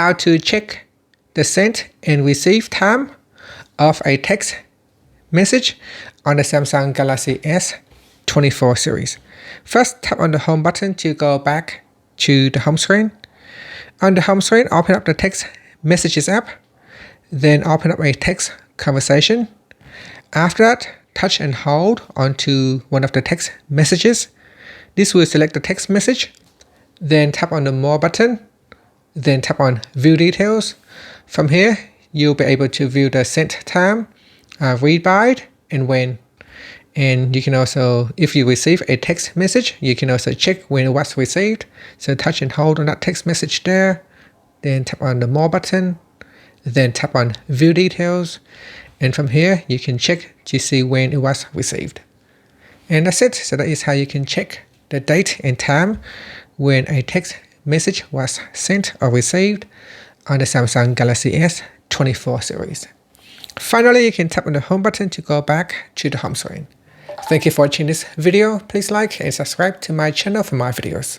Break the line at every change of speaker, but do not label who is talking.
how to check the sent and receive time of a text message on the Samsung Galaxy S24 series. First, tap on the home button to go back to the home screen. On the home screen, open up the text messages app, then open up a text conversation. After that, touch and hold onto one of the text messages. This will select the text message. Then tap on the More button. Then tap on View Details. From here, you'll be able to view the sent time, read by, and when. And you can also, if you receive a text message, you can also check when it was received. So touch and hold on that text message there. Then tap on the More button. Then tap on View Details. And from here, you can check to see when it was received. And that's it. So that is how you can check the date and time when a text message was sent or received on the Samsung Galaxy S24 series. Finally, you can tap on the home button to go back to the home screen. Thank you for watching this video. Please like and subscribe to my channel for more videos.